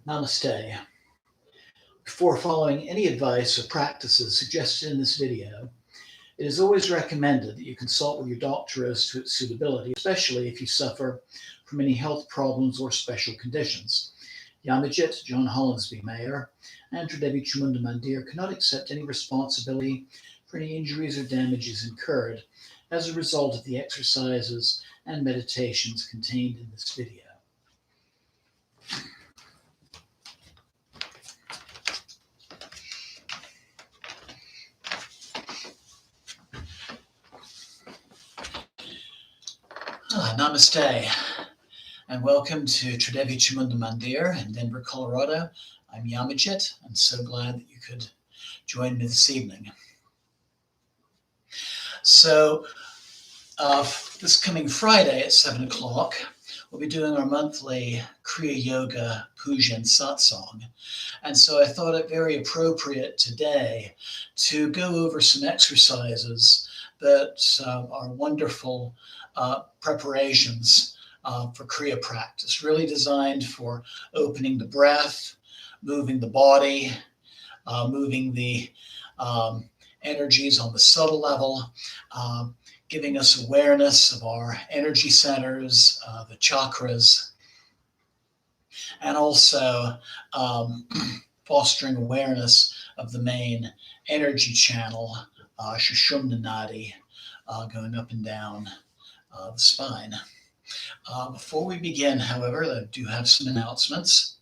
Namaste. Before following any advice or practices suggested in this video, it is always recommended that you consult with your doctor as to its suitability, especially if you suffer from any health problems or special conditions. Yamajit, John Hollinsby Mayer, and Tridevi Chamunda Mandir cannot accept any responsibility for any injuries or damages incurred as a result of the exercises and meditations contained in this video. Namaste, and welcome to Tridevi Chamunda Mandir in Denver, Colorado. I'm Yamajit. I'm so glad that you could join me this evening. So, this coming Friday at 7 o'clock, we'll be doing our monthly Kriya Yoga Puja and Satsang. And so I thought it very appropriate today to go over some exercises that are wonderful preparations for Kriya practice, really designed for opening the breath, moving the body, moving the energies on the subtle level, giving us awareness of our energy centers, the chakras, and also fostering awareness of the main energy channel, Sushumna Nadi, going up and down the spine. Before we begin, however, I do have some announcements.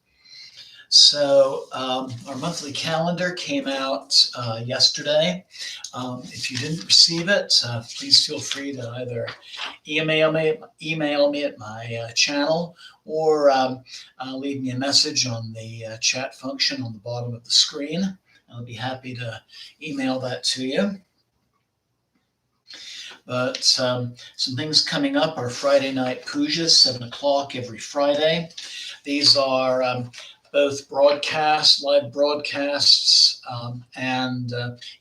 So our monthly calendar came out yesterday. If you didn't receive it, please feel free to either email me at my channel or leave me a message on the chat function on the bottom of the screen. I'll be happy to email that to you. But some things coming up are Friday night pujas, 7 o'clock every Friday. These are both live broadcasts, and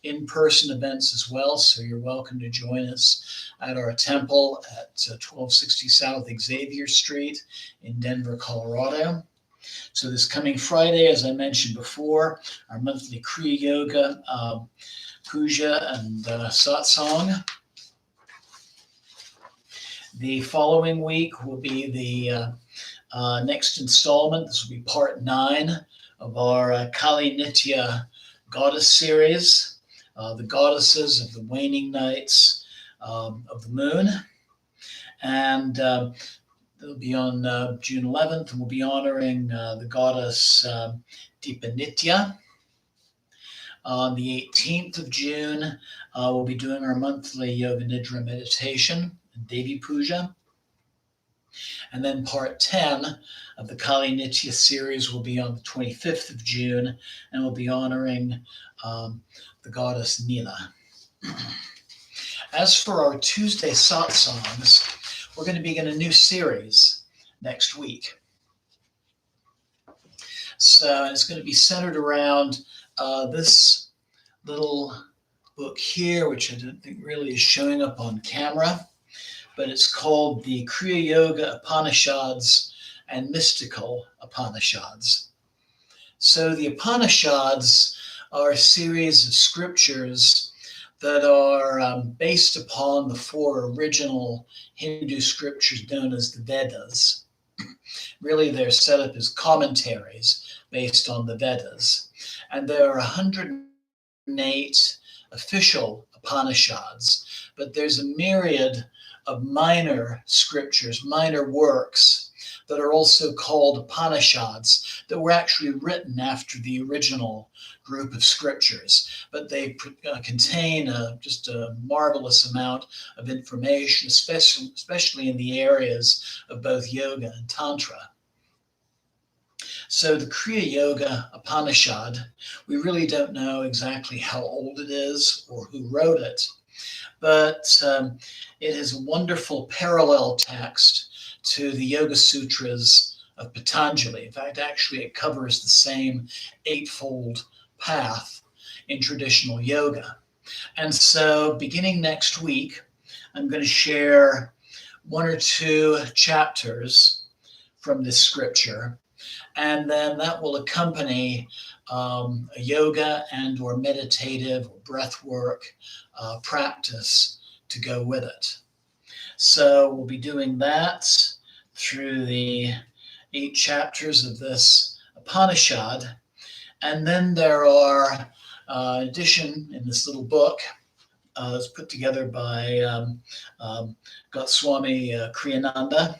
in-person events as well. So you're welcome to join us at our temple at 1260 South Xavier Street in Denver, Colorado. So this coming Friday, as I mentioned before, our monthly Kriya Yoga Puja and Satsang. The following week will be the next installment. This will be part 9 of our Kali Nitya Goddess series, the goddesses of the waning nights of the moon. And it'll be on June 11th, and we'll be honoring the goddess Dipanitya. On the 18th of June, we'll be doing our monthly Yoga Nidra meditation and Devi Puja. And then part 10 of the Kali Nitya series will be on the 25th of June, and we'll be honoring the goddess Nila. As for our Tuesday satsangs, we're going to begin a new series next week. So it's going to be centered around this little book here, which I don't think really is showing up on camera, but it's called the Kriya Yoga Upanishads and Mystical Upanishads. So the Upanishads are a series of scriptures that are based upon the 4 original Hindu scriptures known as the Vedas. Really, they're set up as commentaries based on the Vedas. And there are 108 official Upanishads, but there's a myriad of minor scriptures, minor works that are also called Upanishads that were actually written after the original group of scriptures, but they contain just a marvelous amount of information, especially in the areas of both yoga and tantra. So the Kriya Yoga Upanishad, we really don't know exactly how old it is or who wrote it, but it is a wonderful parallel text to the Yoga Sutras of Patanjali. In fact, actually, it covers the same eightfold path in traditional yoga. And so beginning next week, I'm going to share 1 or 2 chapters from this scripture And then that will accompany a yoga and or meditative or breath work practice to go with it. So we'll be doing that through the 8 chapters of this Upanishad. And then there are, addition in this little book, it's put together by Goswami Kriyananda.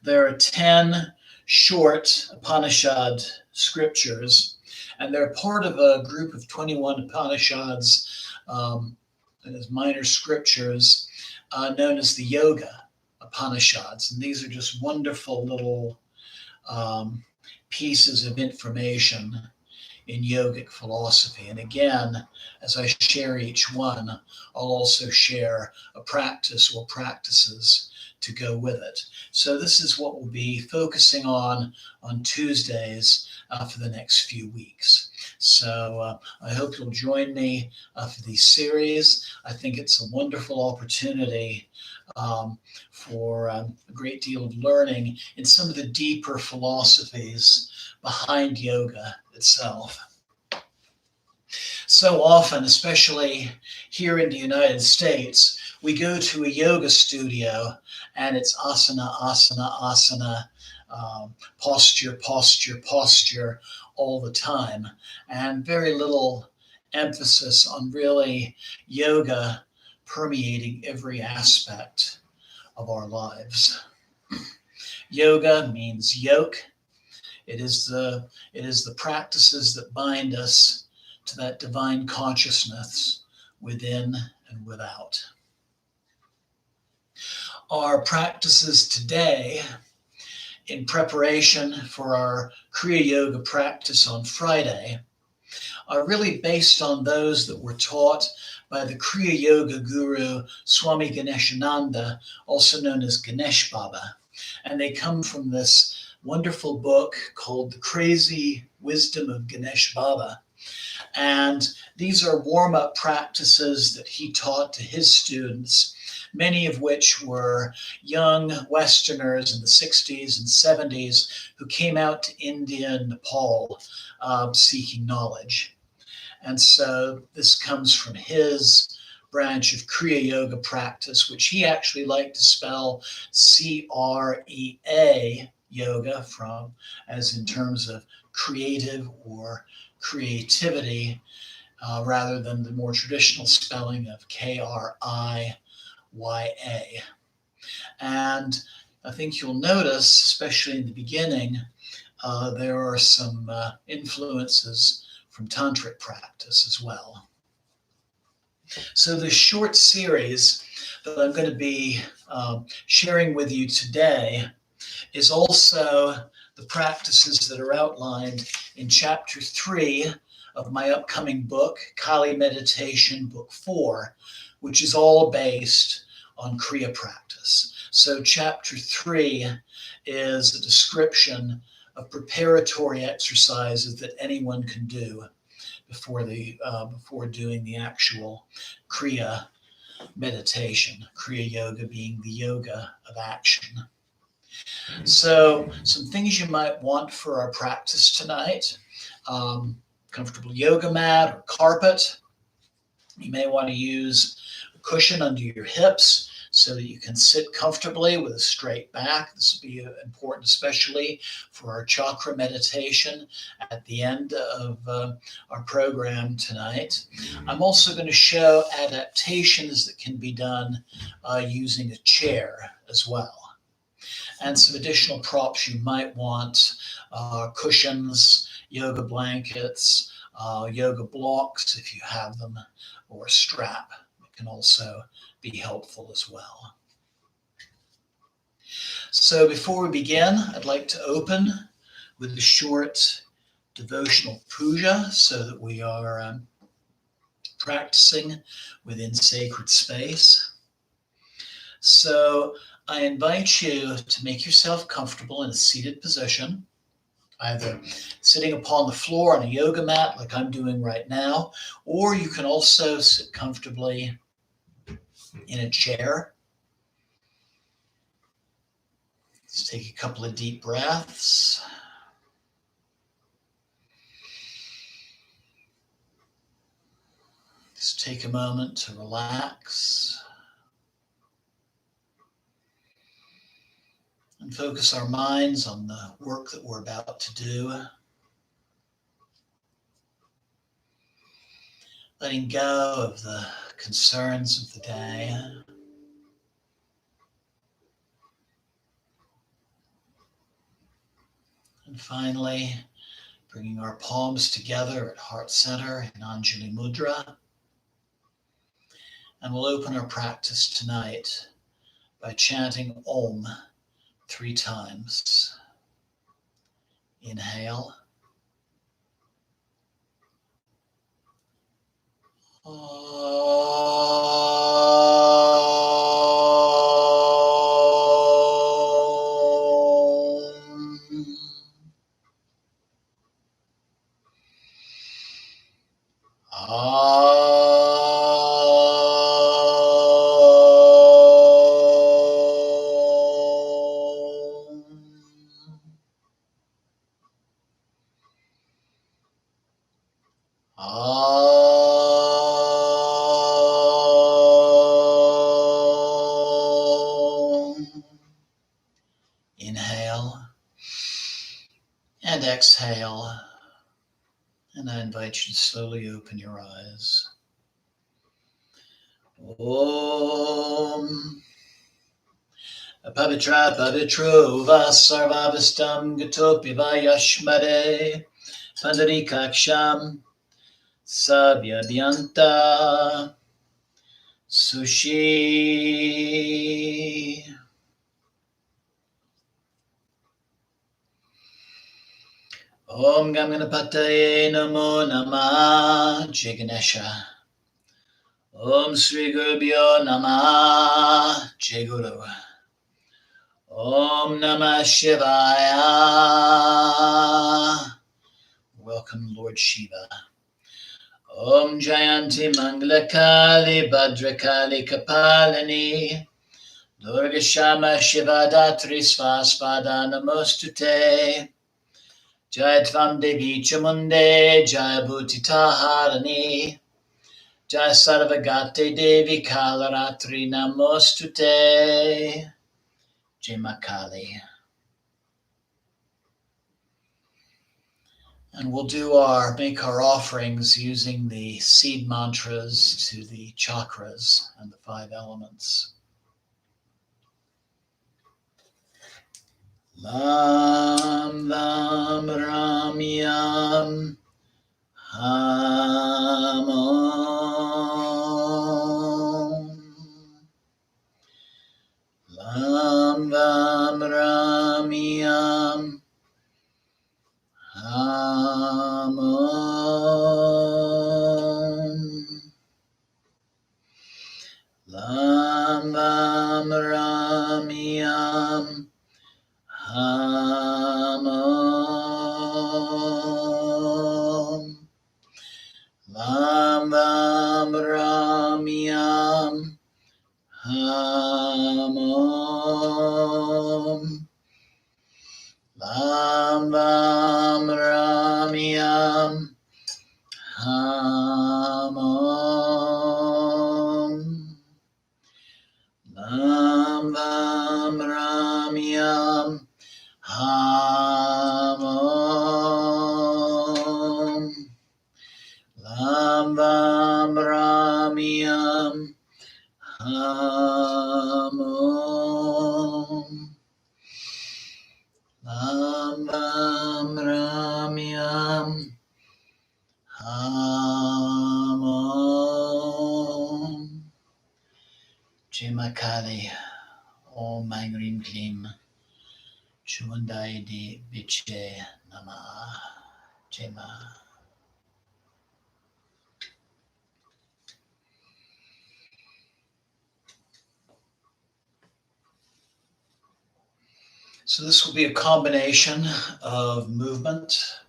There are 10 short Upanishad scriptures, and they're part of a group of 21 Upanishads, as minor scriptures, known as the Yoga Upanishads. And these are just wonderful little pieces of information in yogic philosophy. And again, as I share each one, I'll also share a practice or practices to go with it. So this is what we'll be focusing on Tuesdays for the next few weeks. So I hope you'll join me for these series. I think it's a wonderful opportunity for a great deal of learning in some of the deeper philosophies behind yoga itself. So often, especially here in the United States, we go to a yoga studio and it's asana, asana, asana, posture, posture, posture all the time, and very little emphasis on really yoga permeating every aspect of our lives. Yoga means yoke. It is the practices that bind us to that divine consciousness within and without. Our practices today, in preparation for our Kriya Yoga practice on Friday, are really based on those that were taught by the Kriya Yoga guru Swami Ganeshananda, also known as Ganesh Baba. And they come from this wonderful book called The Crazy Wisdom of Ganesh Baba. And these are warm-up practices that he taught to his students, many of which were young Westerners in the 60s and 70s who came out to India and Nepal seeking knowledge. And so this comes from his branch of Kriya Yoga practice, which he actually liked to spell C-R-E-A yoga, from as in terms of creative or creativity, rather than the more traditional spelling of K-R-I-Y-A. And I think you'll notice, especially in the beginning, there are some influences from tantric practice as well. So this short series that I'm going to be sharing with you today is also the practices that are outlined in chapter 3 of my upcoming book, Kali Meditation, book 4, which is all based on Kriya practice. So chapter 3 is a description of preparatory exercises that anyone can do before doing the actual Kriya meditation, Kriya Yoga being the yoga of action. So some things you might want for our practice tonight: comfortable yoga mat or carpet. You may want to use a cushion under your hips so that you can sit comfortably with a straight back. This will be important, especially for our chakra meditation at the end of our program tonight. I'm also going to show adaptations that can be done using a chair as well. And some additional props you might want: cushions, yoga blankets, yoga blocks if you have them, or a strap. It can also be helpful as well. So before we begin, I'd like to open with a short devotional puja so that we are practicing within sacred space. So I invite you to make yourself comfortable in a seated position, either sitting upon the floor on a yoga mat like I'm doing right now, or you can also sit comfortably in a chair. Let's take a couple of deep breaths. Just take a moment to relax and focus our minds on the work that we're about to do. Letting go of the concerns of the day. And finally, bringing our palms together at heart center in Anjali Mudra. And we'll open our practice tonight by chanting Om 3 times. Inhale. Inhale and exhale. And I invite you to slowly open your eyes. Om. Pavitra Pavitro Vasarvavastam Gatopi Vayashmare Pandarikaksham Savyadhyanta Sushi. Om Gamanapataye Namo Namah Jai Ganesha. Om Sri Gurubhyo Namah Jai Guru. Om Namah Shivaya. Welcome, Lord Shiva. Om Jayanti Mangalakali Bhadrakali Kapalini Durga Shama Shiva Datri Svaspada Namostute Jai Tvam Devi Chamunde Jai Bhutita Harani Jai Sarvagate Devi Kalaratri Namostute Jai Makali. And we'll make our offerings using the seed mantras to the chakras and the 5 elements. Lam Lam Ram Yam Ham Om. Lam Lam Ram Yam Ham Om. Lam Lam Ram Yam Ham Om. Lam Lam Ram Yam Ham Om. Lam Lam Ram Yam Ham Om. Lam Lam Ram Yam Ham Om. Lam Lam Ram Yam Ham Om. Lam Lam Ram Yam Ham Om. Jai Makali. Om Mangrim Klim. Chumundai Di Biche Namah. Jai Ma. So this will be a combination of movement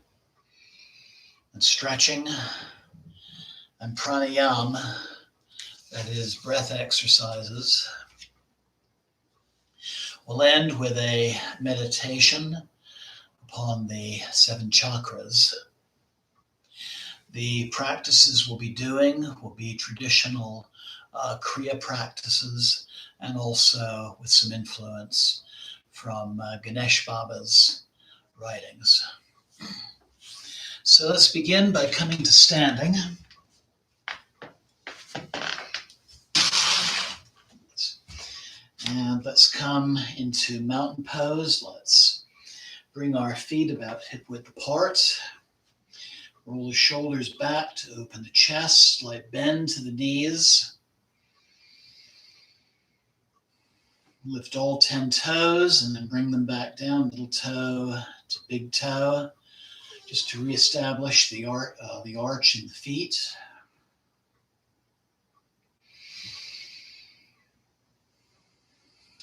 and stretching and pranayama, that is breath exercises. We'll end with a meditation upon the 7 chakras. The practices we'll be doing will be traditional Kriya practices, and also with some influence from Ganesh Baba's writings. So let's begin by coming to standing. And let's come into mountain pose. Let's bring our feet about hip width apart. Roll the shoulders back to open the chest, slight bend to the knees. Lift all 10 toes and then bring them back down, middle toe to big toe, just to reestablish the arch in the feet.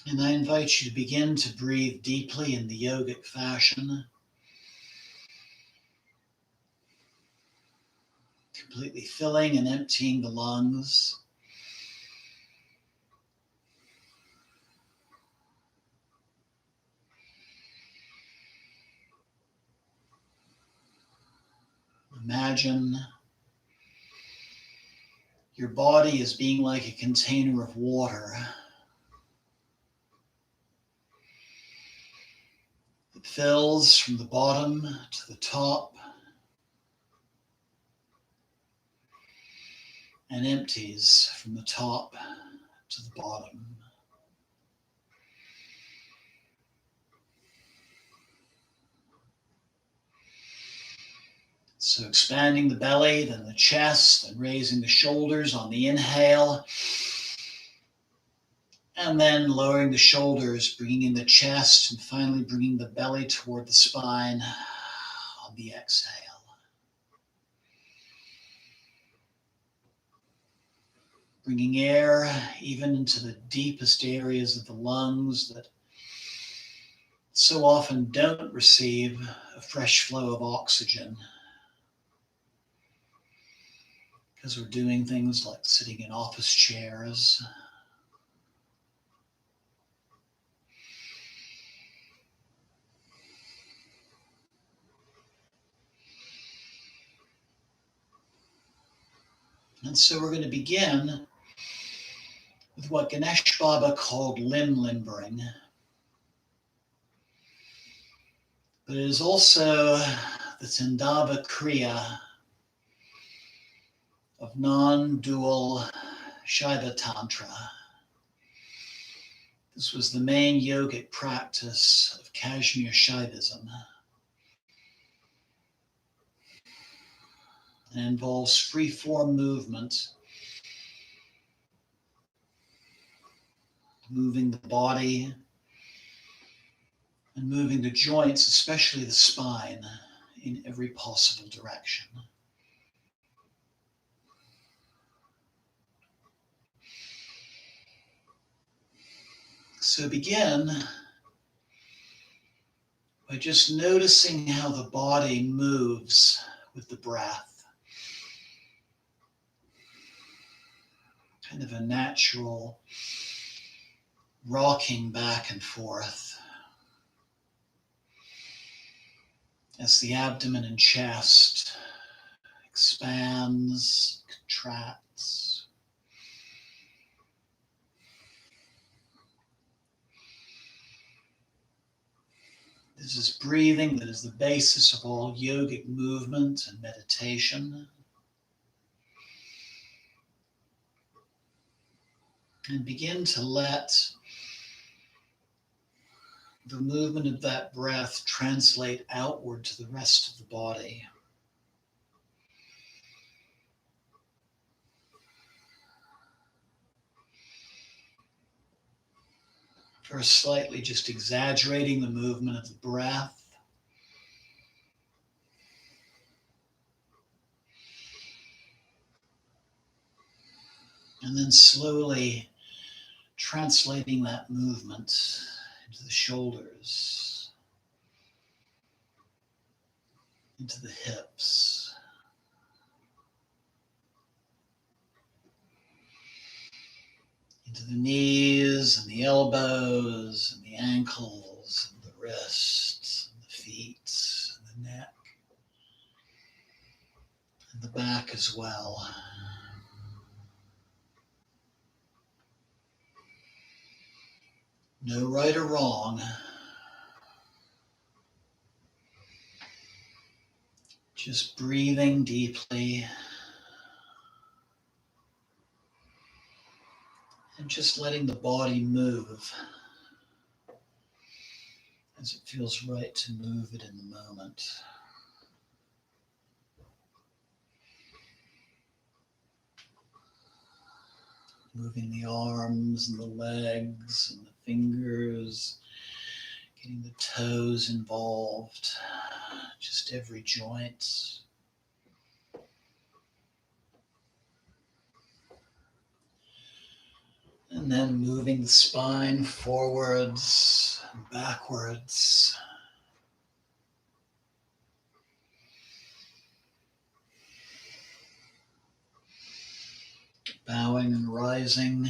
And I invite you to begin to breathe deeply in the yogic fashion, completely filling and emptying the lungs. Imagine your body as being like a container of water. It fills from the bottom to the top and empties from the top to the bottom. So expanding the belly, then the chest, and raising the shoulders on the inhale. And then lowering the shoulders, bringing in the chest, and finally bringing the belly toward the spine on the exhale. Bringing air even into the deepest areas of the lungs that so often don't receive a fresh flow of oxygen, because we're doing things like sitting in office chairs. And so we're going to begin with what Ganesh Baba called limb limbering. But it is also the Tandava Kriya of non-dual Shaiva Tantra. This was the main yogic practice of Kashmir Shaivism, and involves free-form movement, moving the body and moving the joints, especially the spine, in every possible direction. So begin by just noticing how the body moves with the breath. Kind of a natural rocking back and forth as the abdomen and chest expands, contracts. This is breathing that is the basis of all yogic movement and meditation. And begin to let the movement of that breath translate outward to the rest of the body. First, slightly just exaggerating the movement of the breath. And then slowly translating that movement into the shoulders, into the hips, into the knees and the elbows and the ankles and the wrists and the feet and the neck and the back as well. No right or wrong. Just breathing deeply and just letting the body move as it feels right to move it in the moment. Moving the arms and the legs and the fingers, getting the toes involved, just every joint. And then moving the spine forwards and backwards. Bowing and rising.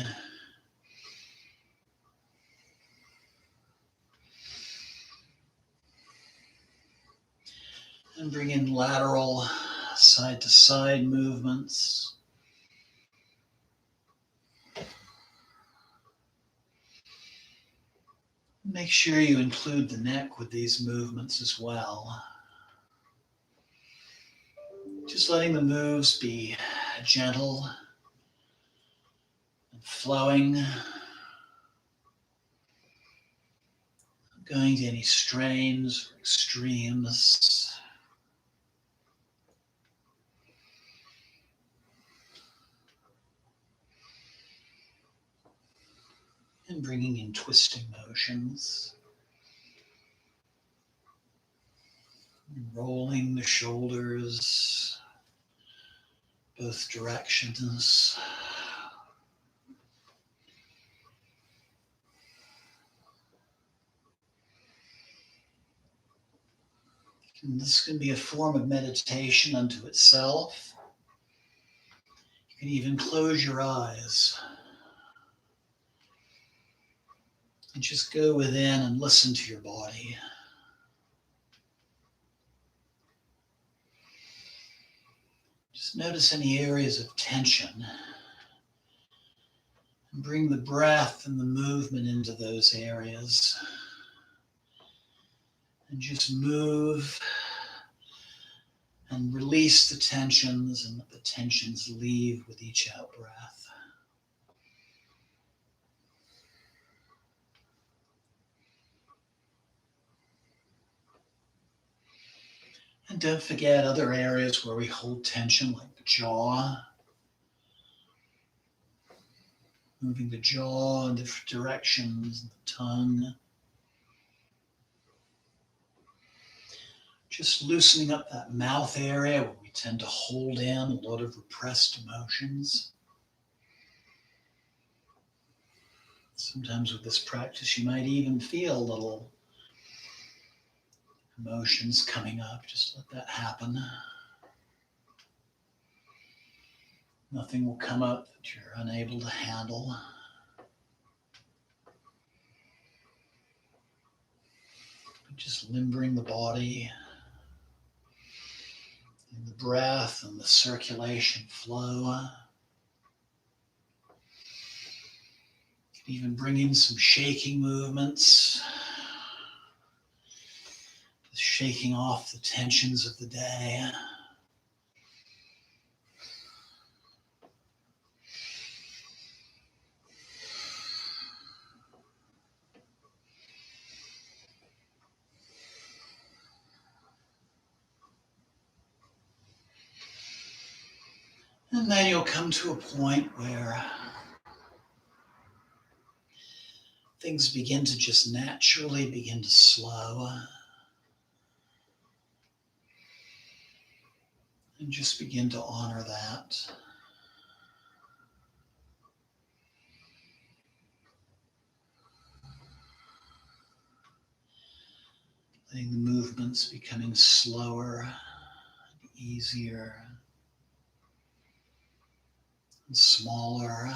And bring in lateral side to side movements. Make sure you include the neck with these movements as well. Just letting the moves be gentle and flowing. Not going to any strains or extremes. And bringing in twisting motions. Rolling the shoulders both directions. And this can be a form of meditation unto itself. You can even close your eyes and just go within and listen to your body. Just notice any areas of tension and bring the breath and the movement into those areas. And just move and release the tensions and let the tensions leave with each out breath. And don't forget other areas where we hold tension, like the jaw. Moving the jaw in different directions, and the tongue. Just loosening up that mouth area where we tend to hold in a lot of repressed emotions. Sometimes with this practice, you might even feel little emotions coming up. Just let that happen. Nothing will come up that you're unable to handle. But just limbering the body, and the breath and the circulation flow. You can even bring in some shaking movements, just shaking off the tensions of the day. And then you'll come to a point where things begin to just naturally begin to slow. And just begin to honor that. Letting the movements becoming slower and easier and smaller.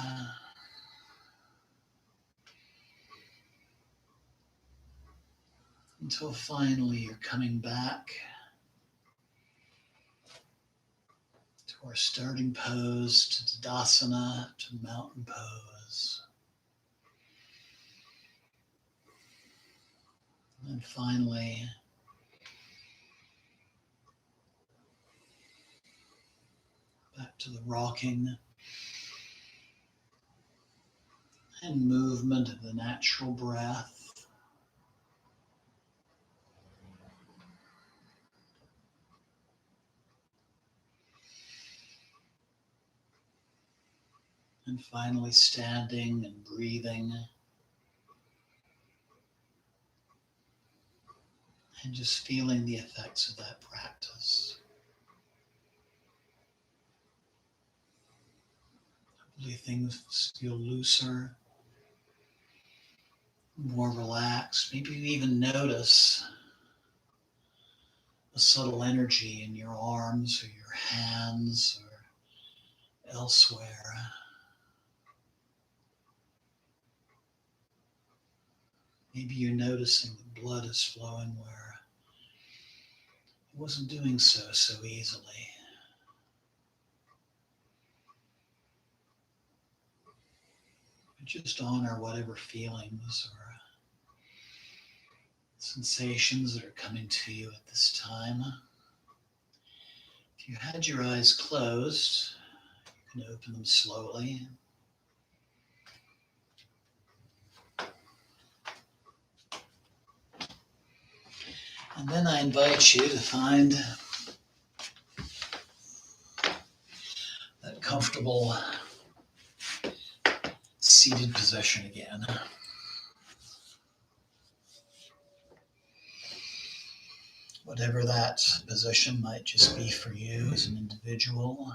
until finally you're coming back to our starting pose, to Tadasana, to mountain pose. And finally, back to the rocking and movement of the natural breath. And finally, standing and breathing. And just feeling the effects of that practice. Hopefully things feel looser, more relaxed. Maybe you even notice a subtle energy in your arms or your hands or elsewhere. Maybe you're noticing the blood is flowing where it wasn't doing so easily. But just honor whatever feelings or sensations that are coming to you at this time. If you had your eyes closed, you can open them slowly. And then I invite you to find that comfortable seated position again. Whatever that position might just be for you as an individual.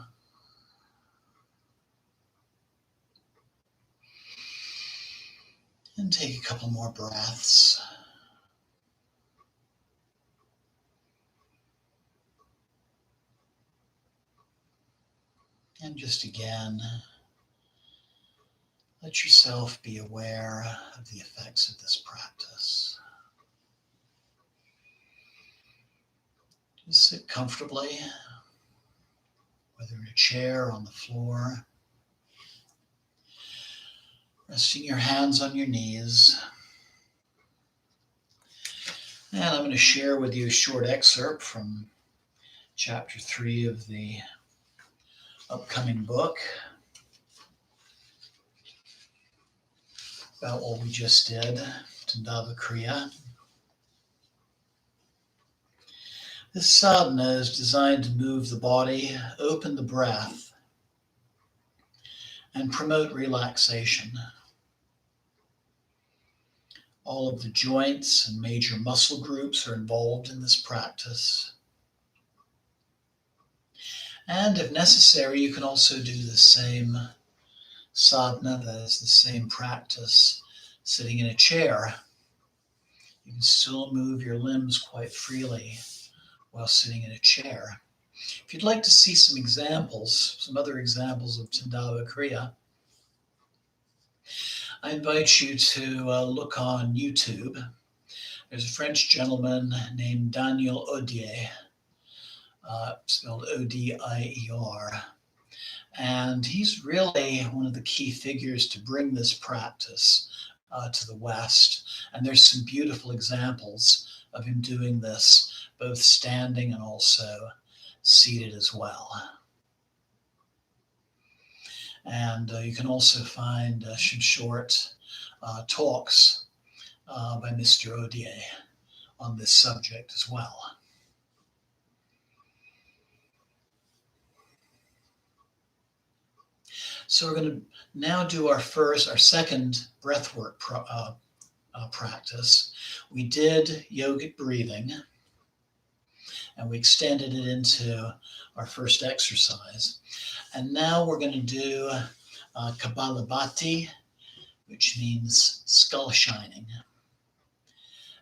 And take a couple more breaths. And just again, let yourself be aware of the effects of this practice. Just sit comfortably, whether in a chair or on the floor, resting your hands on your knees. And I'm going to share with you a short excerpt from chapter 3 of the upcoming book about what we just did, Tandava Kriya. This sadhana is designed to move the body, open the breath, and promote relaxation. All of the joints and major muscle groups are involved in this practice. And if necessary, you can also do the same sadhana, that is the same practice, sitting in a chair. You can still move your limbs quite freely while sitting in a chair. If you'd like to see some examples, some other examples of Tandava Kriya, I invite you to look on YouTube. There's a French gentleman named Daniel Odier, spelled O-D-I-E-R. And he's really one of the key figures to bring this practice to the West. And there's some beautiful examples of him doing this, both standing and also seated as well. And you can also find some short talks by Mr. Odier on this subject as well. So we're going to now do our second breathwork practice. We did yogic breathing, and we extended it into our first exercise. And now we're going to do Kapalabhati, which means skull shining.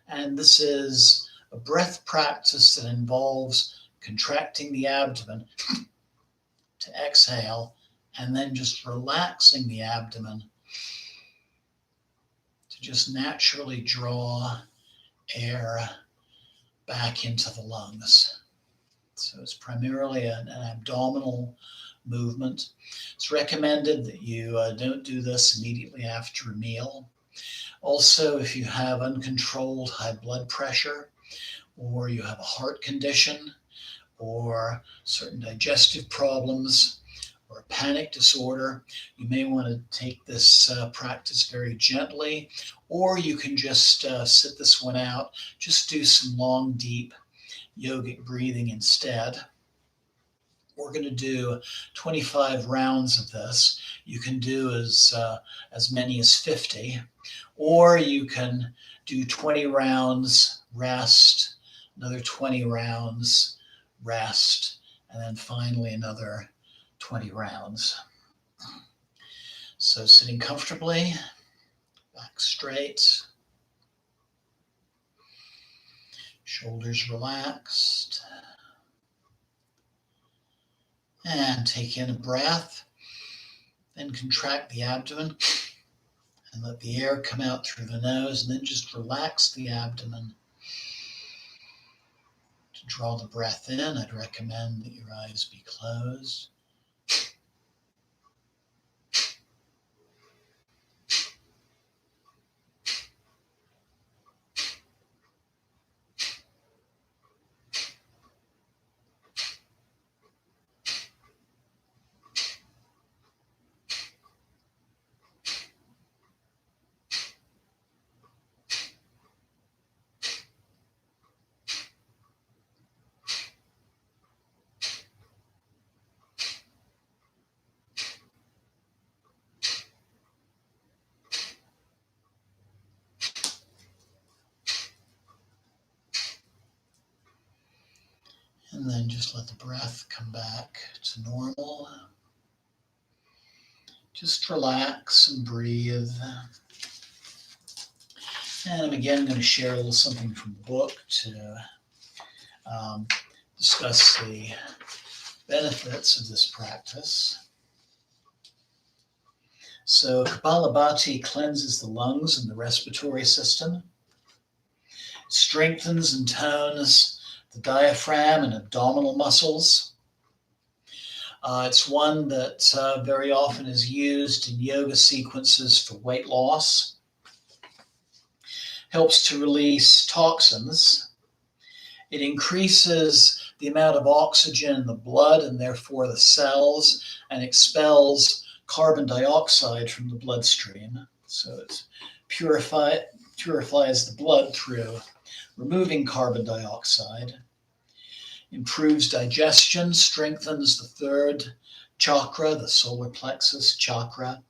And this is a breath practice that involves contracting the abdomen to exhale, and then just relaxing the abdomen to just naturally draw air back into the lungs. So it's primarily an abdominal movement. It's recommended that you don't do this immediately after a meal. Also, if you have uncontrolled high blood pressure, or you have a heart condition, or certain digestive problems, or a panic disorder, you may want to take this practice very gently, or you can just sit this one out, just do some long, deep yogic breathing instead. We're going to do 25 rounds of this. You can do as many as 50, or you can do 20 rounds, rest, another 20 rounds, rest, and then finally another 20 rounds. So sitting comfortably, back straight, shoulders relaxed. And take in a breath, then contract the abdomen and let the air come out through the nose, and then just relax the abdomen. To draw the breath in, I'd recommend that your eyes be closed. And then just let the breath come back to normal. Just relax and breathe. And I'm again going to share a little something from the book to discuss the benefits of this practice. So Kapalabhati cleanses the lungs and the respiratory system, strengthens and tones the diaphragm and abdominal muscles. It's one that very often is used in yoga sequences for weight loss. Helps to release toxins. It increases the amount of oxygen in the blood and therefore the cells, and expels carbon dioxide from the bloodstream. So it purifies the blood through removing carbon dioxide. Improves digestion, strengthens the third chakra, the solar plexus chakra.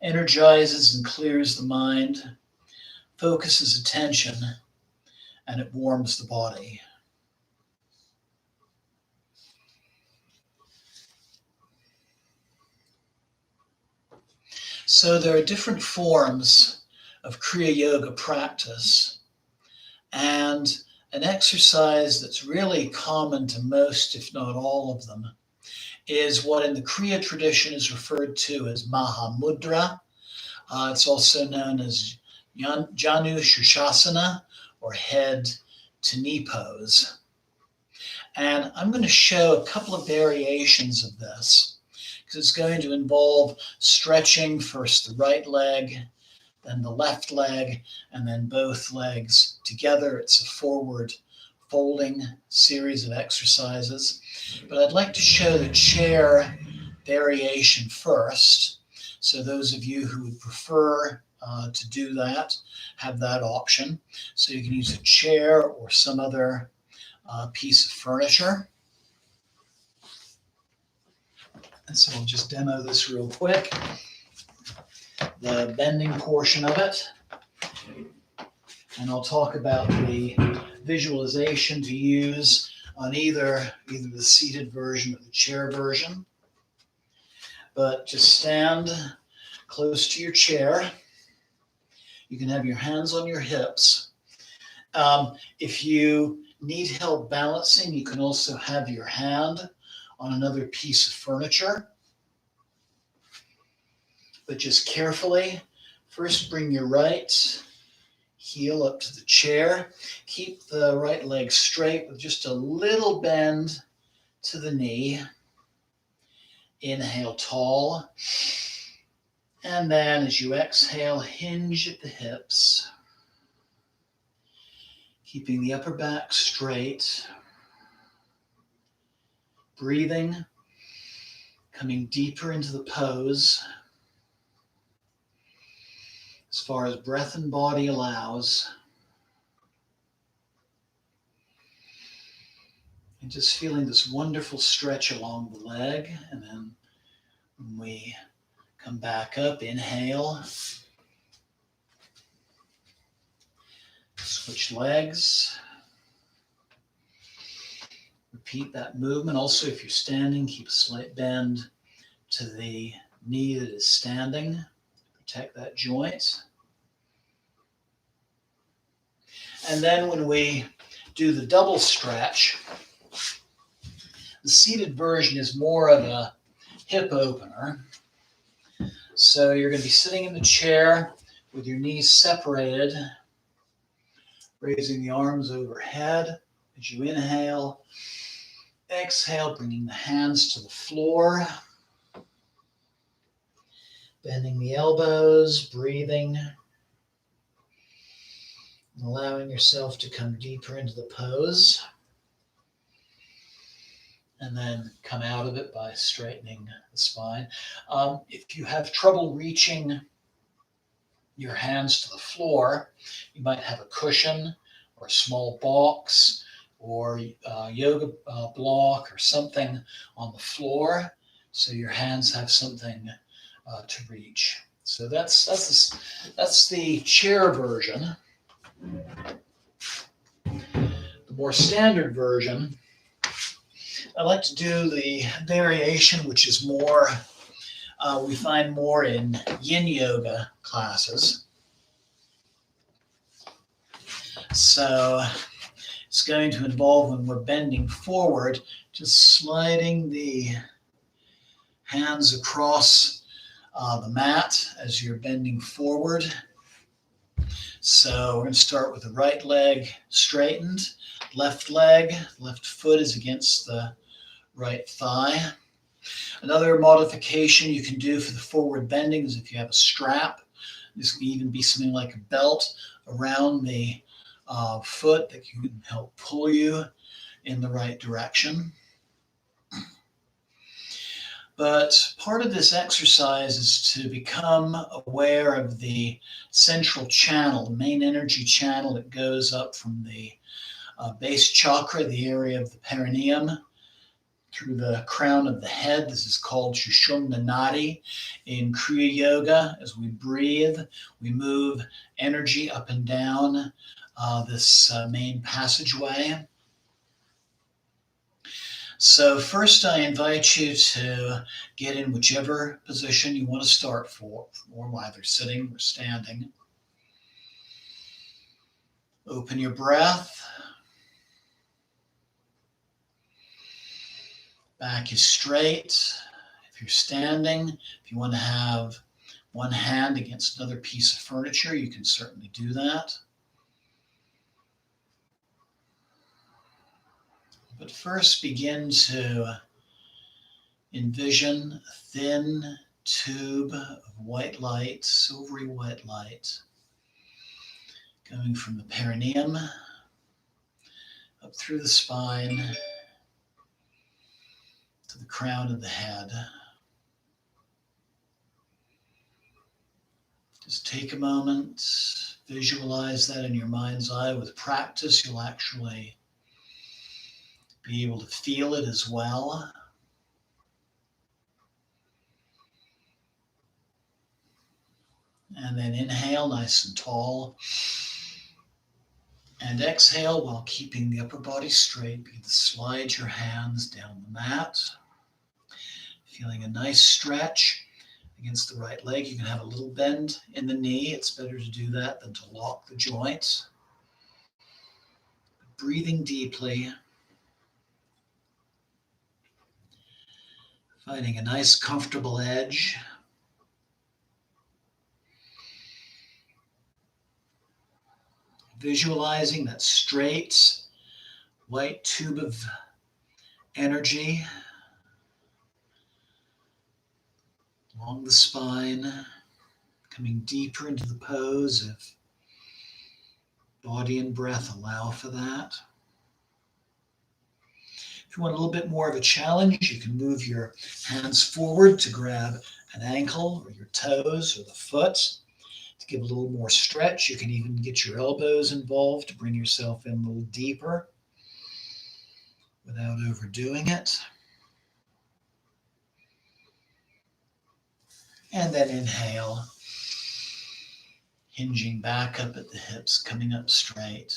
Energizes and clears the mind. Focuses attention, and it warms the body. So there are different forms of Kriya Yoga practice, and an exercise that's really common to most, if not all of them, is what in the Kriya tradition is referred to as Mahamudra. It's also known as Janu Shushasana, or head to knee pose. And I'm going to show a couple of variations of this, because it's going to involve stretching first the right leg, then the left leg, and then both legs together. It's a forward folding series of exercises. But I'd like to show the chair variation first. So those of you who would prefer to do that, have that option. So you can use a chair or some other piece of furniture. And so I'll just demo this real quick. The bending portion of it. And I'll talk about the visualization to use on either the seated version or the chair version. But just stand close to your chair. You can have your hands on your hips. If you need help balancing, you can also have your hand on another piece of furniture. But just carefully, first bring your right heel up to the chair. Keep the right leg straight with just a little bend to the knee. Inhale tall. And then as you exhale, hinge at the hips. Keeping the upper back straight. Breathing. Coming deeper into the pose. As far as breath and body allows. And just feeling this wonderful stretch along the leg. And then when we come back up, inhale. Switch legs. Repeat that movement. Also, if you're standing, keep a slight bend to the knee that is standing. Protect that joint. And then when we do the double stretch, the seated version is more of a hip opener. So you're going to be sitting in the chair with your knees separated, raising the arms overhead as you inhale. Exhale, bringing the hands to the floor. Bending the elbows, breathing. Allowing yourself to come deeper into the pose. And then come out of it by straightening the spine. If you have trouble reaching your hands to the floor, you might have a cushion or a small box or a yoga block or something on the floor, so your hands have something to reach. So that's the chair version. The more standard version, I like to do the variation, which is more, we find more in yin yoga classes. So it's going to involve, when we're bending forward, just sliding the hands across the mat as you're bending forward. So we're going to start with the right leg straightened, left foot is against the right thigh. Another modification you can do for the forward bending is if you have a strap. This can even be something like a belt around the foot that can help pull you in the right direction. But part of this exercise is to become aware of the central channel, the main energy channel that goes up from the base chakra, the area of the perineum, through the crown of the head. This is called Sushumna Nadi in Kriya Yoga. As we breathe, we move energy up and down this main passageway. So first I invite you to get in whichever position you want to start for, or either sitting or standing. Open your breath. Back is straight. If you're standing, if you want to have one hand against another piece of furniture, you can certainly do that. But first begin to envision a thin tube of white light, silvery white light, going from the perineum up through the spine to the crown of the head. Just take a moment, visualize that in your mind's eye. With practice, you'll actually be able to feel it as well. And then inhale nice and tall. And exhale while keeping the upper body straight. Begin to slide your hands down the mat. Feeling a nice stretch against the right leg. You can have a little bend in the knee. It's better to do that than to lock the joints. Breathing deeply. Finding a nice comfortable edge. visualizing that straight white tube of energy along the spine, coming deeper into the pose if body and breath allow for that. If you want a little bit more of a challenge, you can move your hands forward to grab an ankle or your toes or the foot. To give a little more stretch, you can even get your elbows involved to bring yourself in a little deeper without overdoing it. And then inhale, hinging back up at the hips, coming up straight.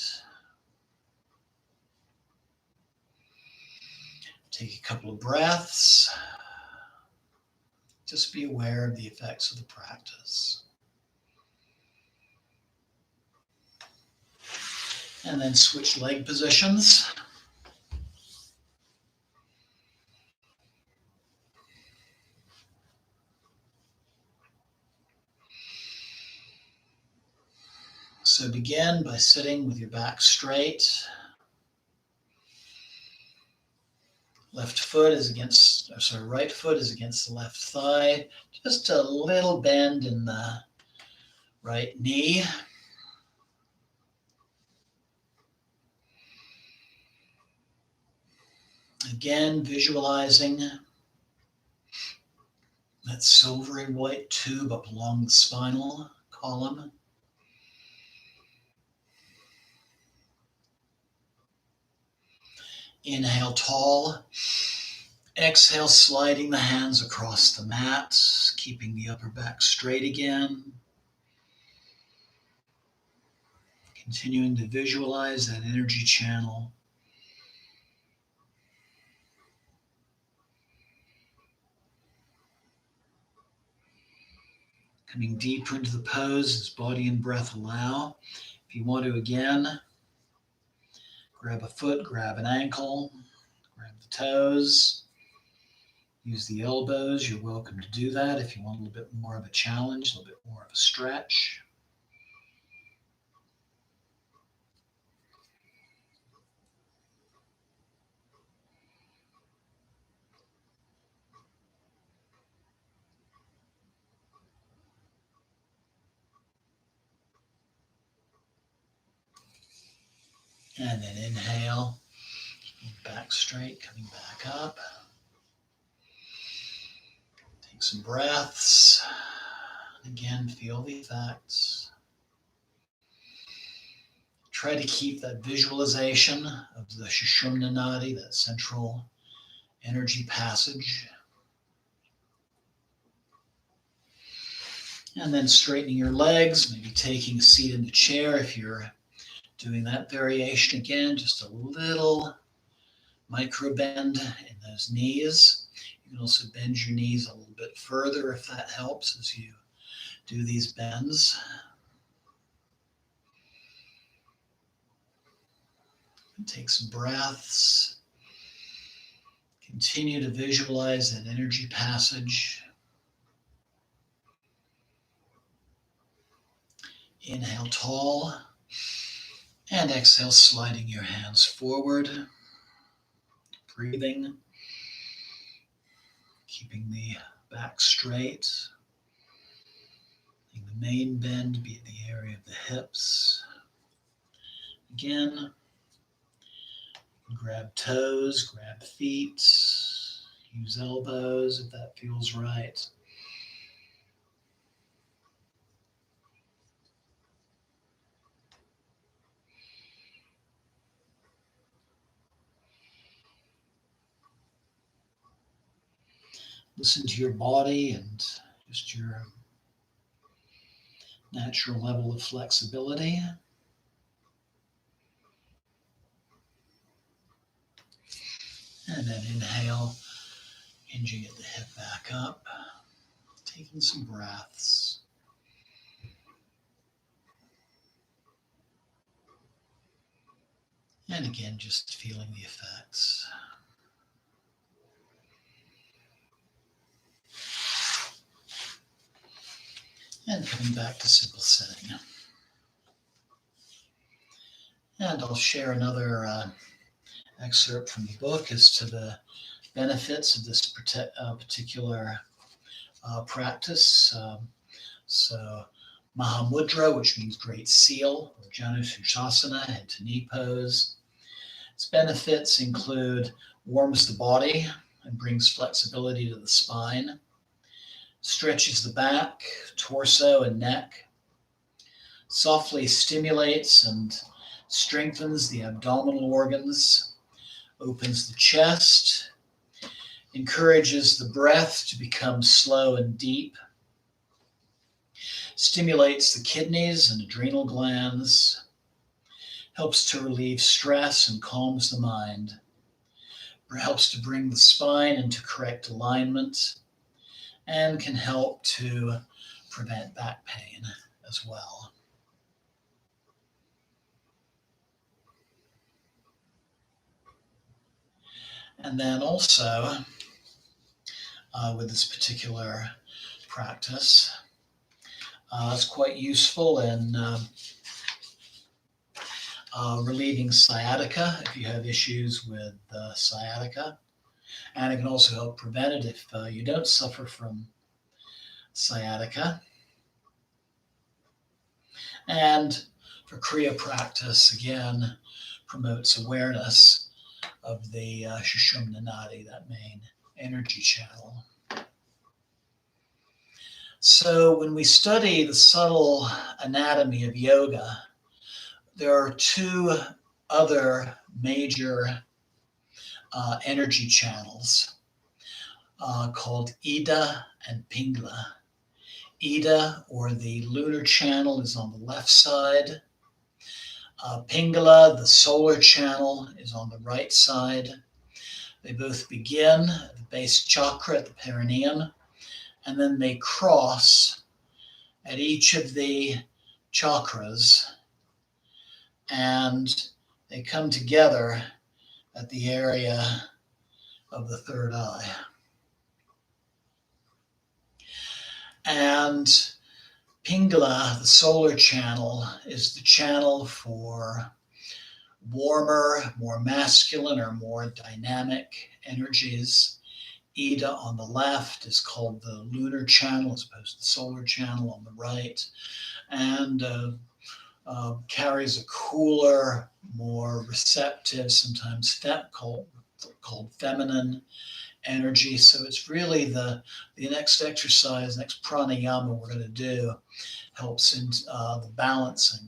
Take a couple of breaths. Just be aware of the effects of the practice. And then switch leg positions. So begin by sitting with your back straight. Right foot is against the left thigh. Just a little bend in the right knee. Again, visualizing that silvery white tube up along the spinal column. Inhale tall. Exhale, sliding the hands across the mat, keeping the upper back straight again. Continuing to visualize that energy channel. Coming deeper into the pose as body and breath allow. If you want to, again, grab a foot, grab an ankle, grab the toes. Use the elbows. You're welcome to do that if you want a little bit more of a challenge, a little bit more of a stretch. And then inhale, back straight, coming back up. Take some breaths. Again, feel the effects. Try to keep that visualization of the Sushumna Nadi, that central energy passage. And then straightening your legs, maybe taking a seat in the chair if you're doing that variation. Again, just a little micro bend in those knees. You can also bend your knees a little bit further if that helps as you do these bends. And take some breaths. Continue to visualize that energy passage. Inhale tall, and exhale, sliding your hands forward. Breathing, keeping the back straight. Letting the main bend be the area of the hips. Again, grab toes, grab feet, use elbows if that feels right. Listen to your body and just your natural level of flexibility. And then inhale, hinging at the hip back up, taking some breaths. And again, just feeling the effects. And coming back to simple sitting. And I'll share another excerpt from the book as to the benefits of this particular practice. So, Mahamudra, which means great seal, or Janu Sushasana, head to knee pose. Its benefits include warms the body and brings flexibility to the spine, stretches the back, torso, and neck, softly stimulates and strengthens the abdominal organs, opens the chest, encourages the breath to become slow and deep, stimulates the kidneys and adrenal glands, helps to relieve stress and calms the mind, helps to bring the spine into correct alignment, and can help to prevent back pain as well. And then also, with this particular practice, it's quite useful in relieving sciatica if you have issues with sciatica. And it can also help prevent it if you don't suffer from sciatica. And for Kriya practice, again, promotes awareness of the Sushumna Nadi, that main energy channel. So when we study the subtle anatomy of yoga, there are two other major energy channels called Ida and Pingala. Ida, or the lunar channel, is on the left side. Pingala, the solar channel, is on the right side. They both begin at the base chakra at the perineum, and then they cross at each of the chakras, and they come together at the area of the third eye. And Pingala, the solar channel, is the channel for warmer, more masculine, or more dynamic energies. Ida on the left is called the lunar channel as opposed to the solar channel on the right, and carries a cooler, more receptive, sometimes called feminine energy. So it's really the next exercise, next pranayama we're going to do helps in the balancing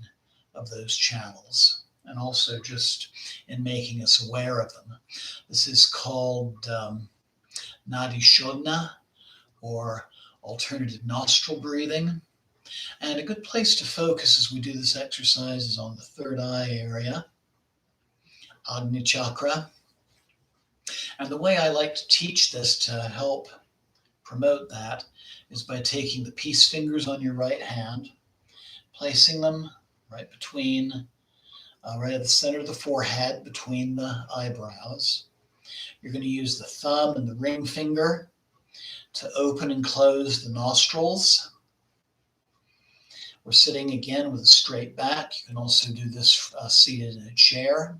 of those channels, and also just in making us aware of them. This is called Nadi Shodhana, or alternative nostril breathing. And a good place to focus as we do this exercise is on the third eye area, Agni Chakra. And the way I like to teach this to help promote that is by taking the peace fingers on your right hand, placing them right between, right at the center of the forehead, between the eyebrows. You're going to use the thumb and the ring finger to open and close the nostrils. We're sitting again with a straight back. You can also do this seated in a chair,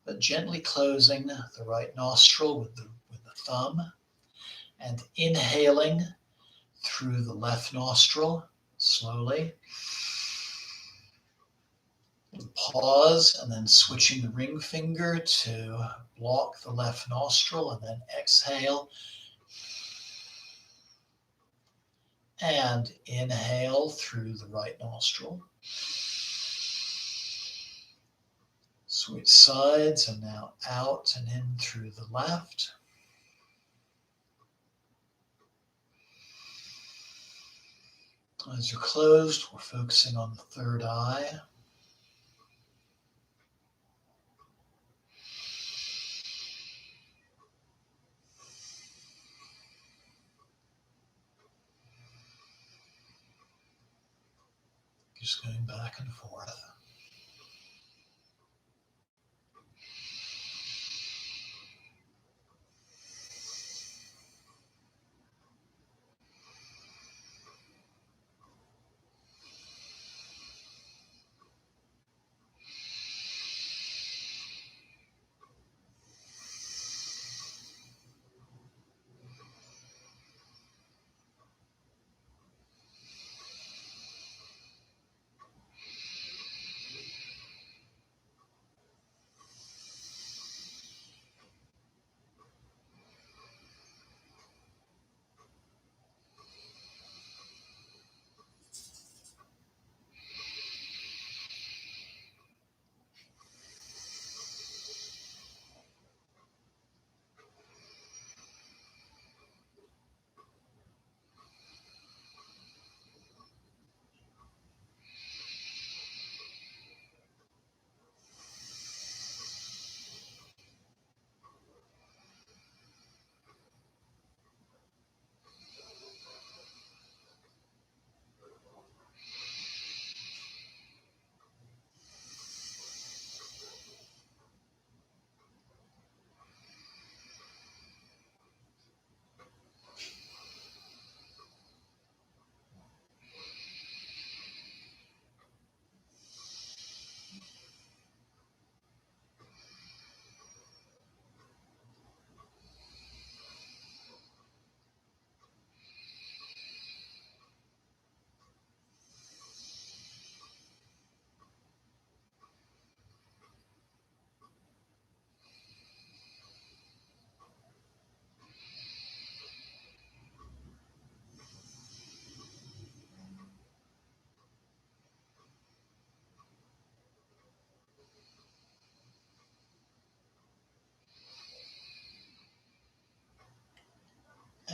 but gently closing the right nostril with the thumb and inhaling through the left nostril slowly. Pause, and then switching the ring finger to block the left nostril, and then exhale. And inhale through the right nostril. Switch sides, and now out and in through the left. As you're closed, we're focusing on the third eye. Just going back and forth.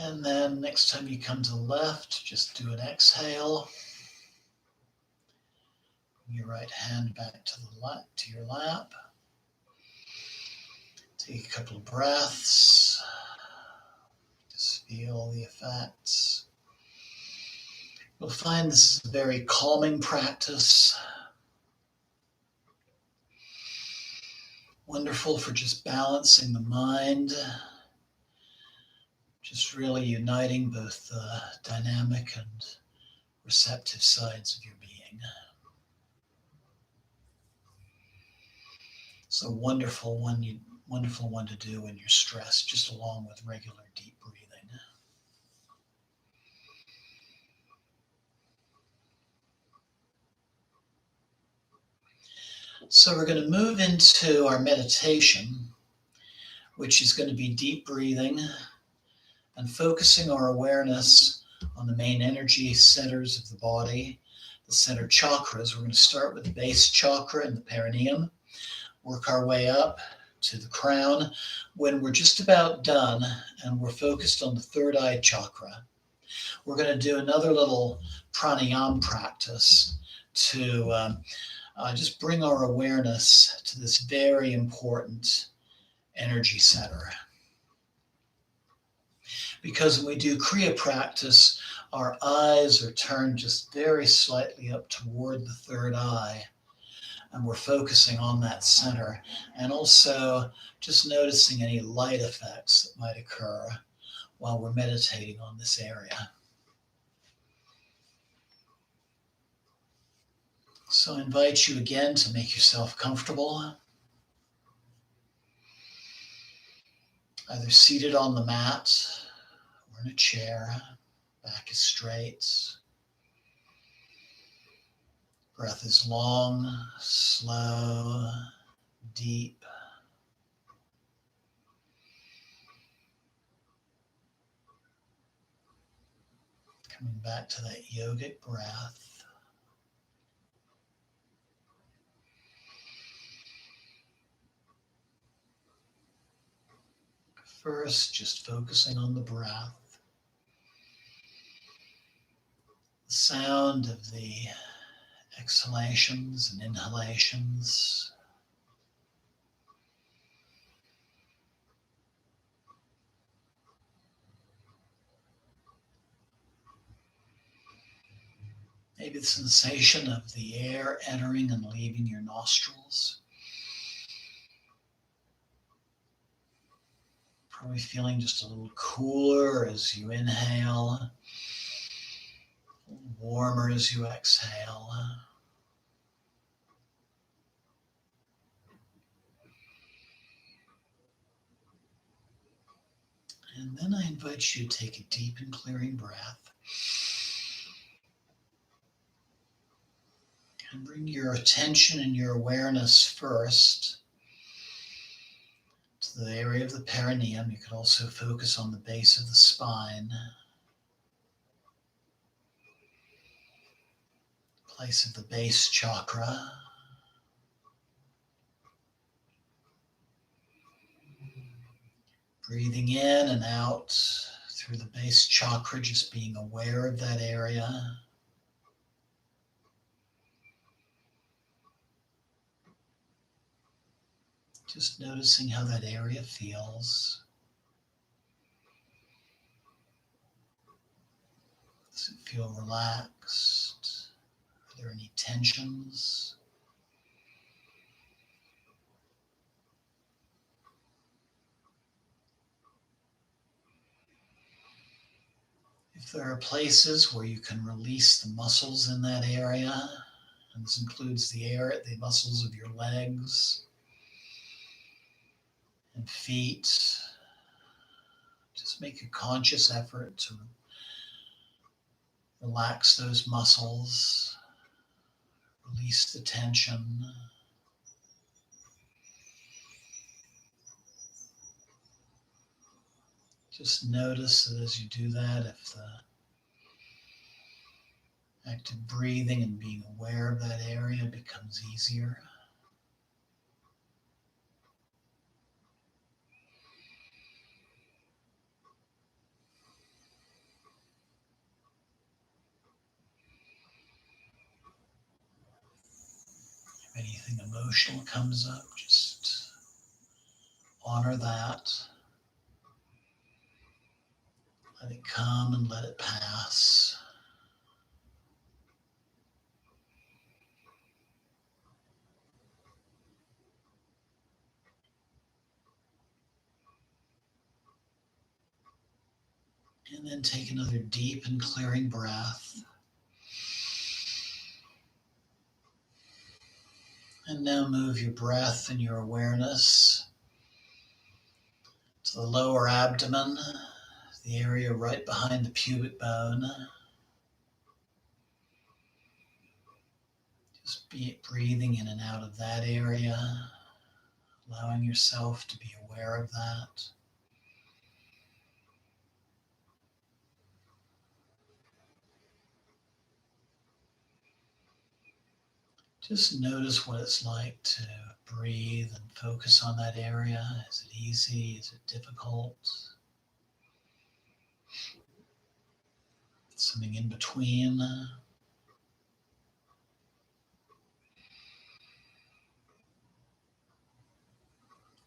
And then next time you come to the left, just do an exhale. Bring your right hand back to to your lap. Take a couple of breaths. Just feel the effects. You'll find this is a very calming practice. Wonderful for just balancing the mind. Just really uniting both the dynamic and receptive sides of your being. It's a wonderful one to do when you're stressed, just along with regular deep breathing. So we're going to move into our meditation, which is going to be deep breathing and focusing our awareness on the main energy centers of the body, the center chakras. We're going to start with the base chakra and the perineum, work our way up to the crown. When we're just about done and we're focused on the third eye chakra, we're going to do another little pranayama practice to just bring our awareness to this very important energy center. Because when we do Kriya practice, our eyes are turned just very slightly up toward the third eye, and we're focusing on that center, and also just noticing any light effects that might occur while we're meditating on this area. So I invite you again to make yourself comfortable, either seated on the mat or in a chair. Back is straight. Breath is long, slow, deep. Coming back to that yogic breath. First, just focusing on the breath. The sound of the exhalations and inhalations. Maybe the sensation of the air entering and leaving your nostrils. Probably feeling just a little cooler as you inhale, a little warmer as you exhale. And then I invite you to take a deep and clearing breath. And bring your attention and your awareness first to the area of the perineum. You could also focus on the base of the spine, place of the base chakra. Breathing in and out through the base chakra, just being aware of that area. Just noticing how that area feels. Does it feel relaxed? Are there any tensions? If there are places where you can release the muscles in that area, and this includes the muscles of your legs and feet, just make a conscious effort to relax those muscles, release the tension. Just notice that as you do that, if the active breathing and being aware of that area becomes easier. anything emotional comes up, just honor that. Let it come and let it pass. And then take another deep and clearing breath. And now move your breath and your awareness to the lower abdomen, the area right behind the pubic bone. Just be breathing in and out of that area, allowing yourself to be aware of that. Just notice what it's like to breathe and focus on that area. Is it easy? Is it difficult? Something in between.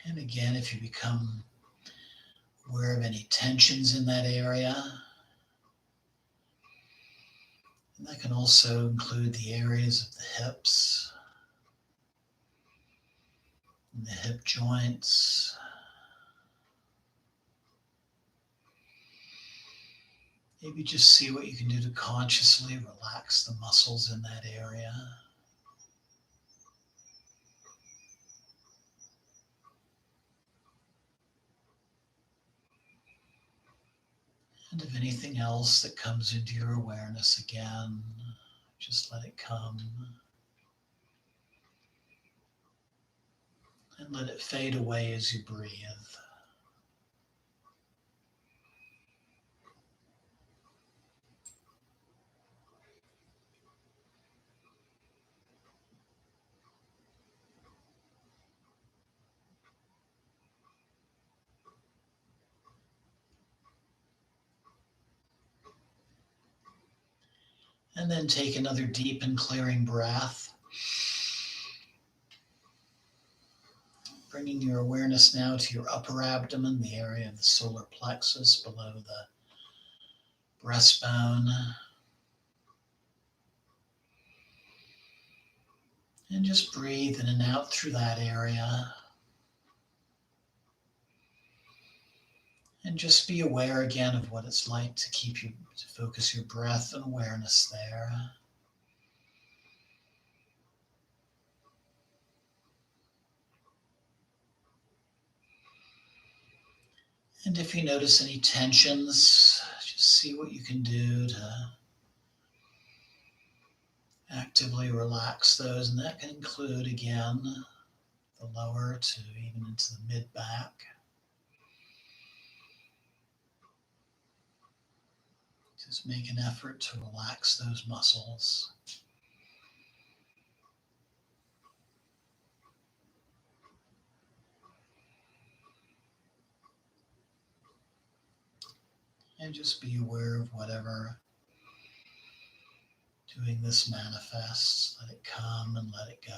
And again, if you become aware of any tensions in that area, and that can also include the areas of the hips and the hip joints. Maybe just see what you can do to consciously relax the muscles in that area. And if anything else that comes into your awareness again, just let it come. And let it fade away as you breathe. And then take another deep and clearing breath. Bringing your awareness now to your upper abdomen, the area of the solar plexus below the breastbone. And just breathe in and out through that area. And just be aware again of what it's like to focus your breath and awareness there. And if you notice any tensions, just see what you can do to actively relax those. And that can include, again, the lower to even into the mid-back. Just make an effort to relax those muscles. And just be aware of whatever doing this manifests. Let it come and let it go.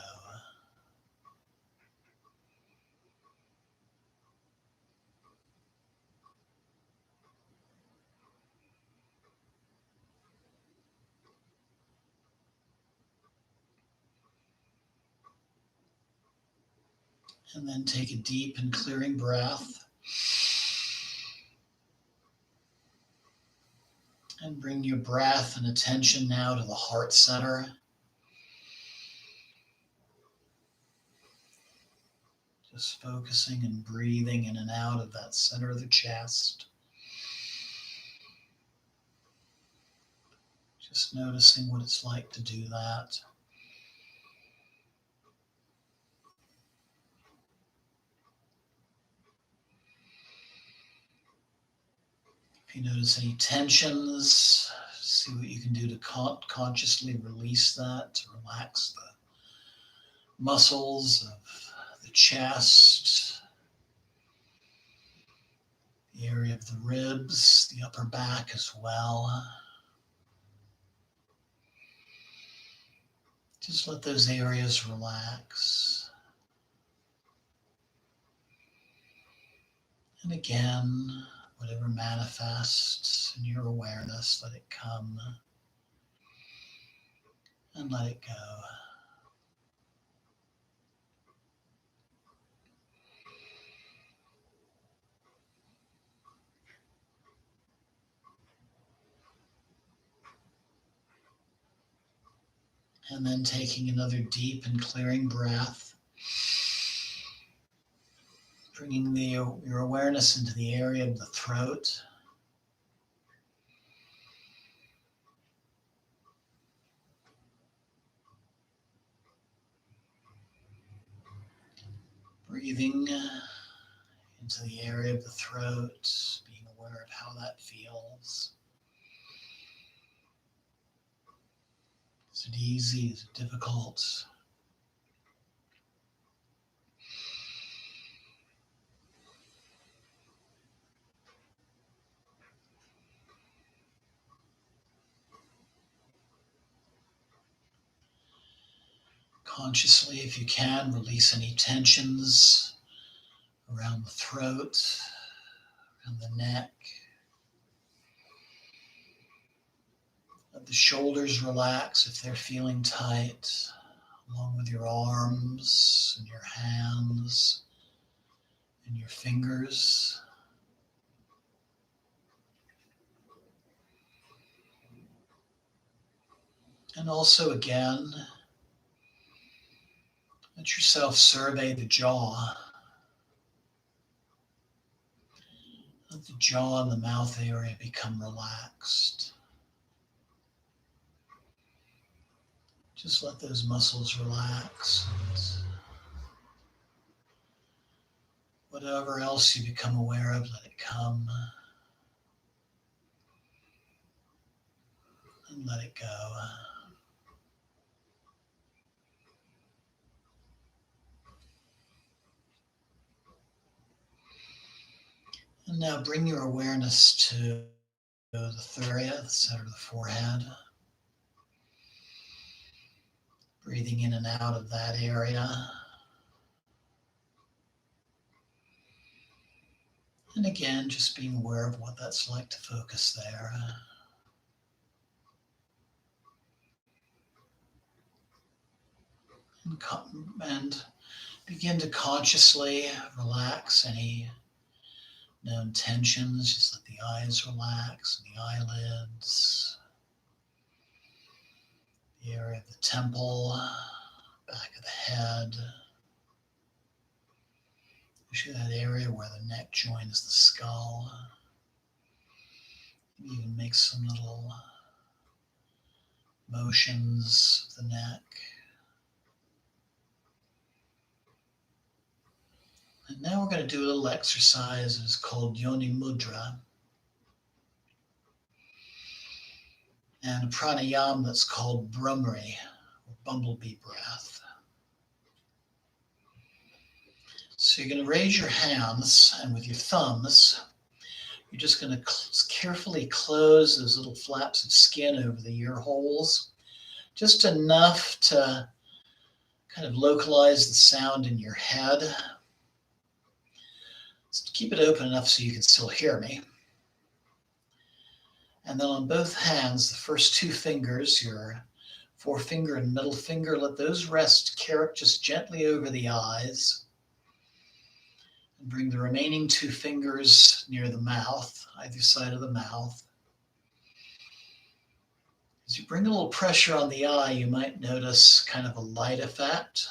And then take a deep and clearing breath. And bring your breath and attention now to the heart center. Just focusing and breathing in and out of that center of the chest. Just noticing what it's like to do that. If you notice any tensions, see what you can do to consciously release that, to relax the muscles of the chest, the area of the ribs, the upper back as well. Just let those areas relax. And again, whatever manifests in your awareness, let it come and let it go. And then taking another deep and clearing breath, bringing your awareness into the area of the throat. Breathing into the area of the throat, being aware of how that feels. Is it easy? Is it difficult? Consciously, if you can, release any tensions around the throat, around the neck. Let the shoulders relax if they're feeling tight, along with your arms and your hands and your fingers. And also, again, let yourself survey the jaw. Let the jaw and the mouth area become relaxed. Just let those muscles relax. Whatever else you become aware of, let it come and let it go. And now bring your awareness to the third area, the center of the forehead. Breathing in and out of that area. And again, just being aware of what that's like to focus there. And begin to consciously relax any known tensions. Just let the eyes relax, and the eyelids, the area of the temple, back of the head. Actually, that area where the neck joins the skull. Even make some little motions of the neck. And now we're going to do a little exercise. It's called Yoni Mudra. And a pranayama that's called Brahmari, or bumblebee breath. So you're going to raise your hands, and with your thumbs, you're just going to carefully close those little flaps of skin over the ear holes, just enough to kind of localize the sound in your head. Just keep it open enough so you can still hear me. And then on both hands, the first two fingers, your forefinger and middle finger, let those rest just gently over the eyes. And bring the remaining two fingers near the mouth, either side of the mouth. As you bring a little pressure on the eye, you might notice kind of a light effect.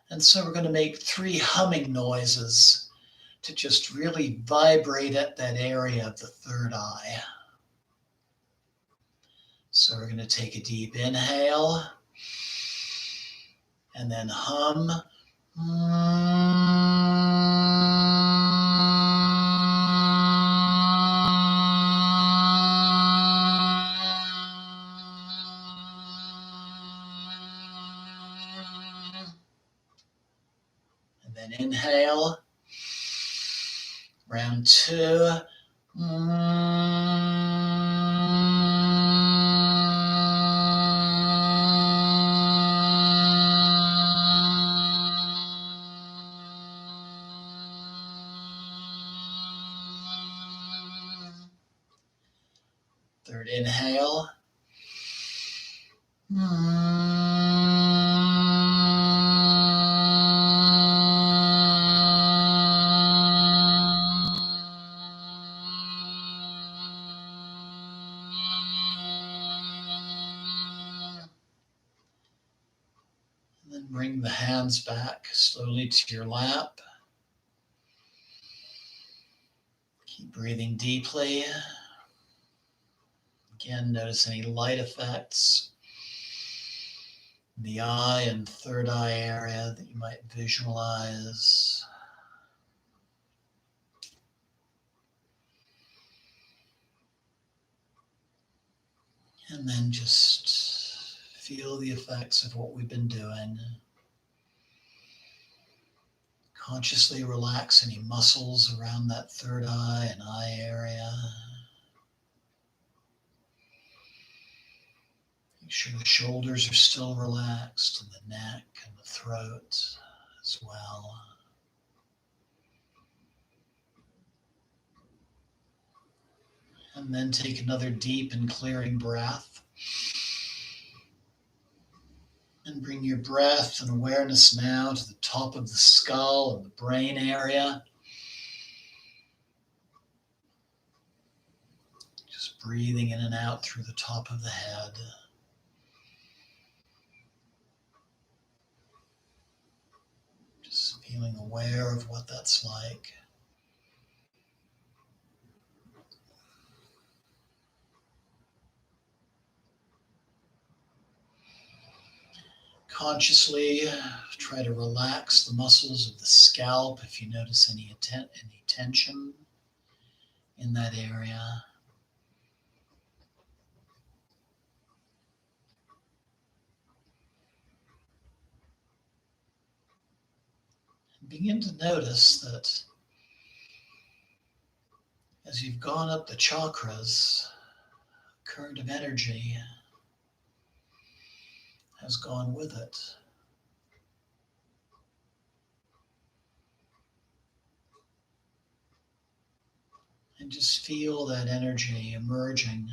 And so we're going to make 3 humming noises to just really vibrate at that area of the third eye. So we're going to take a deep inhale and then hum. And then inhale. Round 2. Third inhale. And then bring the hands back slowly to your lap. Keep breathing deeply. Again, notice any light effects in the eye and third eye area that you might visualize. And then just feel the effects of what we've been doing. Consciously relax any muscles around that third eye and eye area. Make sure the shoulders are still relaxed and the neck and the throat as well. And then take another deep and clearing breath. And bring your breath and awareness now to the top of the skull and the brain area. Just breathing in and out through the top of the head. Just feeling aware of what that's like. Consciously try to relax the muscles of the scalp if you notice any tension in that area. And begin to notice that as you've gone up the chakras, a current of energy has gone with it. And just feel that energy emerging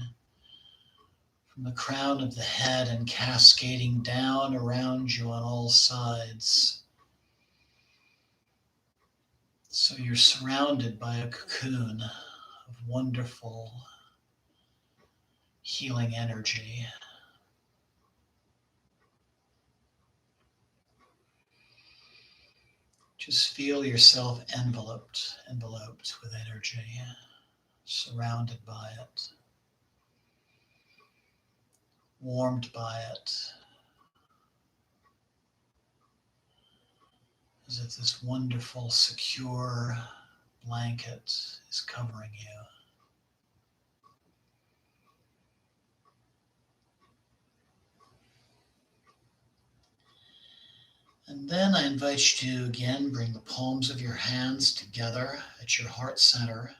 from the crown of the head and cascading down around you on all sides. So you're surrounded by a cocoon of wonderful healing energy. Just feel yourself enveloped with energy, surrounded by it, warmed by it, as if this wonderful, secure blanket is covering you. And then I invite you to again bring the palms of your hands together at your heart center.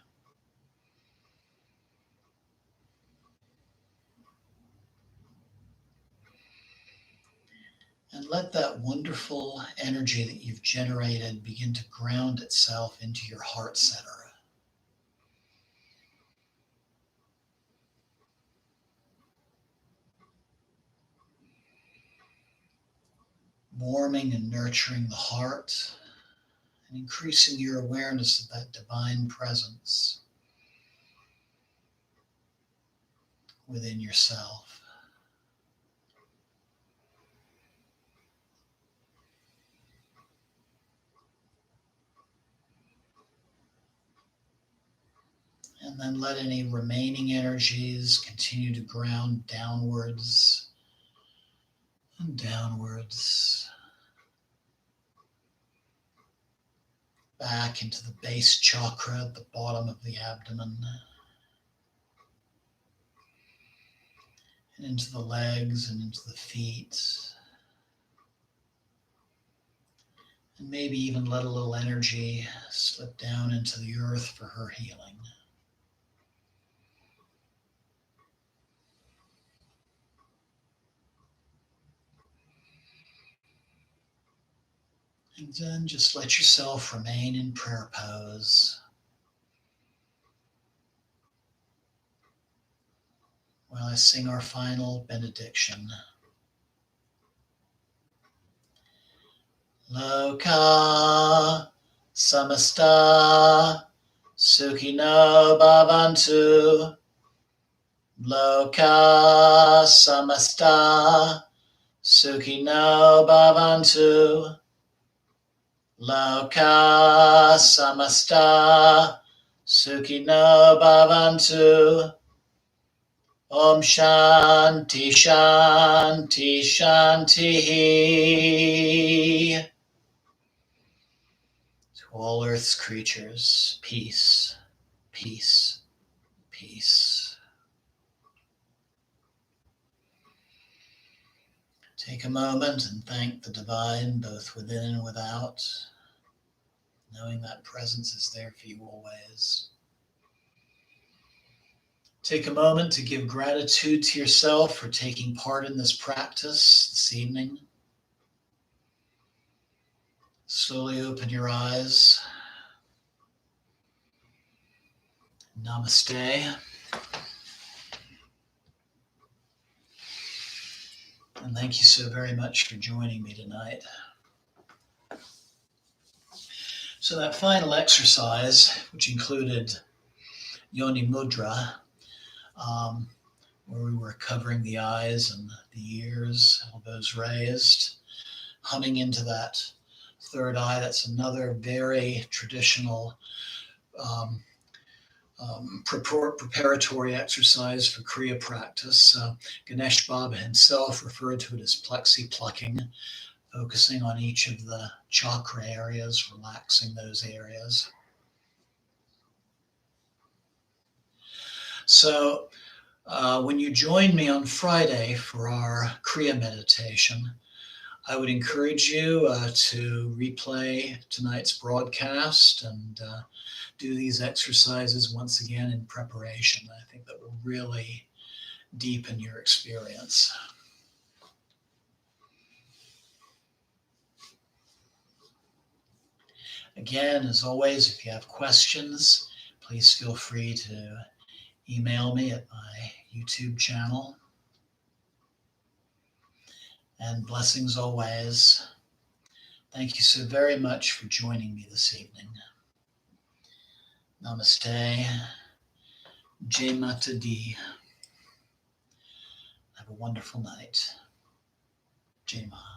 And let that wonderful energy that you've generated begin to ground itself into your heart center. Warming and nurturing the heart and increasing your awareness of that divine presence within yourself. And then let any remaining energies continue to ground downwards and downwards, back into the base chakra at the bottom of the abdomen, and into the legs and into the feet. And maybe even let a little energy slip down into the earth for her healing. And then just let yourself remain in prayer pose. while I sing our final benediction. Loka samasta sukhino bhavantu. Loka samasta sukhino bhavantu. Loka samasta sukhino bhavantu. Om Shanti Shanti Shanti. To all Earth's creatures, peace, peace, peace. Take a moment and thank the divine both within and without, knowing that presence is there for you always. Take a moment to give gratitude to yourself for taking part in this practice this evening. Slowly open your eyes. Namaste. And thank you so very much for joining me tonight. So that final exercise, which included Yoni Mudra, where we were covering the eyes and the ears, elbows raised, humming into that third eye. That's another very traditional preparatory exercise for Kriya practice. Ganesh Baba himself referred to it as plexi plucking, focusing on each of the chakra areas, relaxing those areas. So when you join me on Friday for our Kriya meditation, I would encourage you to replay tonight's broadcast and do these exercises once again in preparation. I think that will really deepen your experience. Again, as always, if you have questions, please feel free to email me at my YouTube channel. And blessings always. Thank you so very much for joining me this evening. Namaste. Jai Mata Di. Have a wonderful night. Jai Ma.